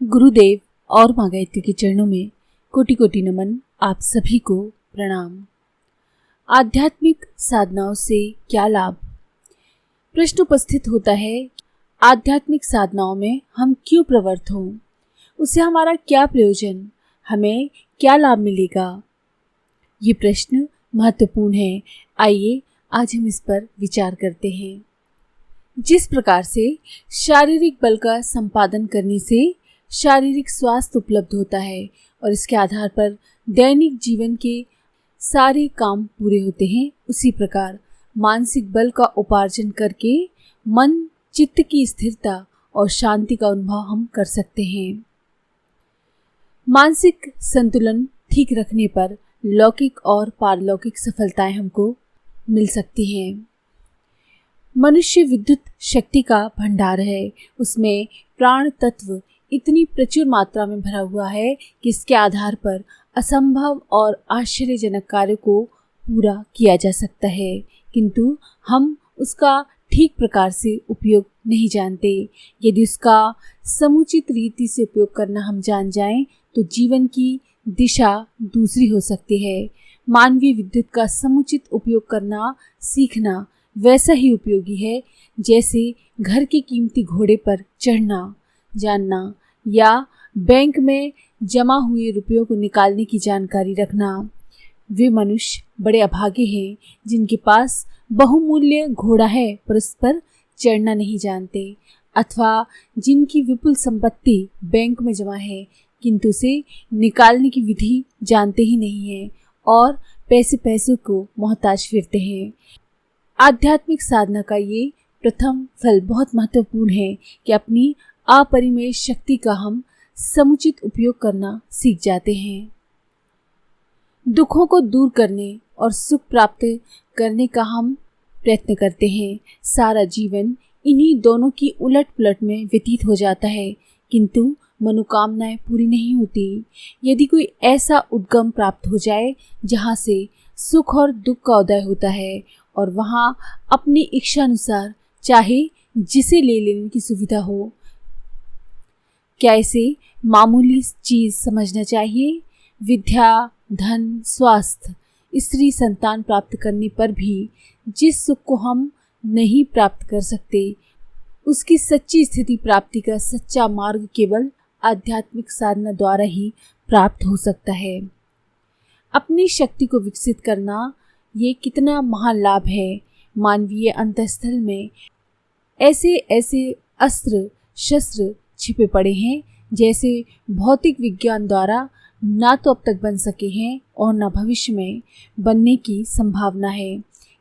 गुरुदेव और माँ गायत्री के चरणों में कोटि कोटि नमन। आप सभी को प्रणाम। आध्यात्मिक साधनाओं से क्या लाभ? प्रश्न उपस्थित होता है, आध्यात्मिक साधनाओं में हम क्यों प्रवृत्त हों? उससे हमारा क्या प्रयोजन, हमें क्या लाभ मिलेगा? ये प्रश्न महत्वपूर्ण है। आइए आज हम इस पर विचार करते हैं। जिस प्रकार से शारीरिक बल का संपादन करने से शारीरिक स्वास्थ्य उपलब्ध होता है और इसके आधार पर दैनिक जीवन के सारे काम पूरे होते हैं, उसी प्रकार मानसिक बल का उपार्जन करके मन चित्त की स्थिरता और शांति का अनुभव हम कर सकते हैं। मानसिक संतुलन ठीक रखने पर लौकिक और पारलौकिक सफलताएं हमको मिल सकती हैं। मनुष्य विद्युत शक्ति का भंडार है। उसमें प्राण तत्व इतनी प्रचुर मात्रा में भरा हुआ है कि इसके आधार पर असंभव और आश्चर्यजनक कार्य को पूरा किया जा सकता है, किंतु हम उसका ठीक प्रकार से उपयोग नहीं जानते। यदि उसका समुचित रीति से उपयोग करना हम जान जाएं तो जीवन की दिशा दूसरी हो सकती है। मानवीय विद्युत का समुचित उपयोग करना सीखना वैसा ही उपयोगी है जैसे घर के कीमती घोड़े पर चढ़ना जानना या बैंक में जमा हुए रुपयों को निकालने की जानकारी रखना। वे मनुष्य बड़े अभागे हैं जिनके पास बहुमूल्य घोड़ा है पर उस पर चढ़ना नहीं जानते, अथवा जिनकी विपुल संपत्ति बैंक में जमा है किंतु उसे निकालने की विधि जानते ही नहीं है और पैसे को मोहताज फिरते हैं। आध्यात्मिक साधना का ये प्रथम फल बहुत महत्वपूर्ण है कि अपनी अपरिमेय शक्ति का हम समुचित उपयोग करना सीख जाते हैं। दुखों को दूर करने और सुख प्राप्त करने का हम प्रयत्न करते हैं। सारा जीवन इन्हीं दोनों की उलट पुलट में व्यतीत हो जाता है, किंतु मनोकामनाएं पूरी नहीं होती। यदि कोई ऐसा उद्गम प्राप्त हो जाए जहाँ से सुख और दुख का उदय होता है और वहाँ अपनी इच्छा अनुसार चाहे जिसे ले लेने की सुविधा हो, क्या इसे मामूली चीज समझना चाहिए? विद्या, धन, स्वास्थ्य, स्त्री संतान प्राप्त करने पर भी जिस सुख को हम नहीं प्राप्त कर सकते, उसकी सच्ची स्थिति प्राप्ति का सच्चा मार्ग केवल आध्यात्मिक साधना द्वारा ही प्राप्त हो सकता है। अपनी शक्ति को विकसित करना ये कितना महान लाभ है। मानवीय अंतःस्थल में ऐसे ऐसे अस्त्र शस्त्र छिपे पड़े हैं जैसे भौतिक विज्ञान द्वारा ना तो अब तक बन सके हैं और न भविष्य में बनने की संभावना है।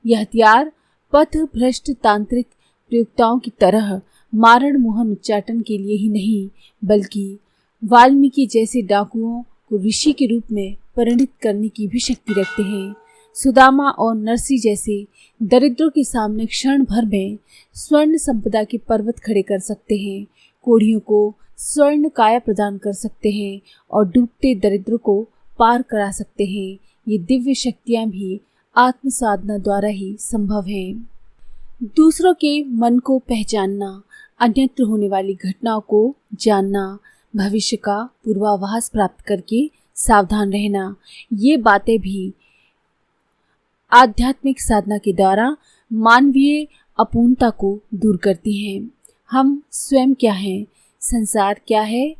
यह हथियार पथ भ्रष्ट तांत्रिक प्रयुक्ताओं की तरह मारण मोहन उच्चाटन के लिए ही नहीं, बल्कि वाल्मीकि जैसे डाकुओं को ऋषि के रूप में परिणित करने की भी शक्ति रखते हैं। सुदामा और नरसी जैसे दरिद्रों के सामने क्षण भर में स्वर्ण संपदा के पर्वत खड़े कर सकते हैं, कोढ़ियों को स्वर्ण काया प्रदान कर सकते हैं और डूबते दरिद्रों को पार करा सकते हैं। ये दिव्य शक्तियां भी आत्म साधना द्वारा ही संभव हैं। दूसरों के मन को पहचानना, अन्यत्र होने वाली घटनाओं को जानना, भविष्य का पूर्वाभास प्राप्त करके सावधान रहना, ये बातें भी आध्यात्मिक साधना के द्वारा मानवीय अपूर्णता को दूर करती हैं। हम स्वयं क्या हैं, संसार क्या है,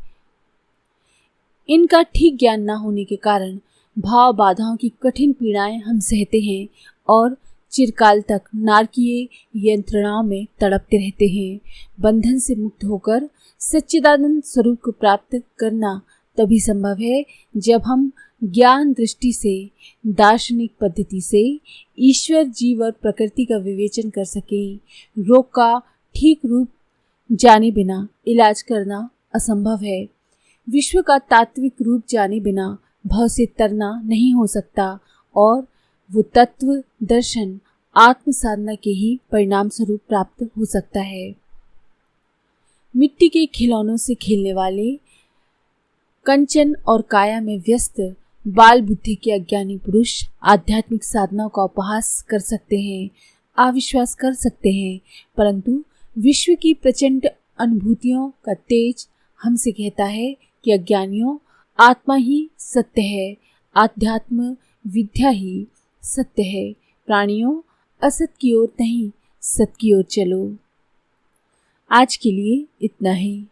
इनका ठीक ज्ञान न होने के कारण भाव बाधाओं की कठिन पीड़ाएं हम सहते हैं और चिरकाल तक नारकीय यंत्रणाओं में तड़पते रहते हैं। बंधन से मुक्त होकर सच्चिदानंद स्वरूप को प्राप्त करना तभी संभव है जब हम ज्ञान दृष्टि से, दार्शनिक पद्धति से ईश्वर, जीव और प्रकृति का विवेचन कर सकें। रोग का ठीक रूप जाने बिना इलाज करना असंभव है। विश्व का तात्विक रूप जाने बिना भव से तरना नहीं हो सकता और वो तत्व दर्शन आत्म साधना के ही परिणाम स्वरूप प्राप्त हो सकता है। मिट्टी के खिलौनों से खेलने वाले, कंचन और काया में व्यस्त बाल बुद्धि के अज्ञानी पुरुष आध्यात्मिक साधनाओं का उपहास कर सकते हैं, अविश्वास कर सकते हैं, परंतु विश्व की प्रचंड अनुभूतियों का तेज हमसे कहता है कि अज्ञानियों, आत्मा ही सत्य है, आध्यात्म विद्या ही सत्य है। प्राणियों, असत की ओर नहीं, सत की ओर चलो। आज के लिए इतना ही।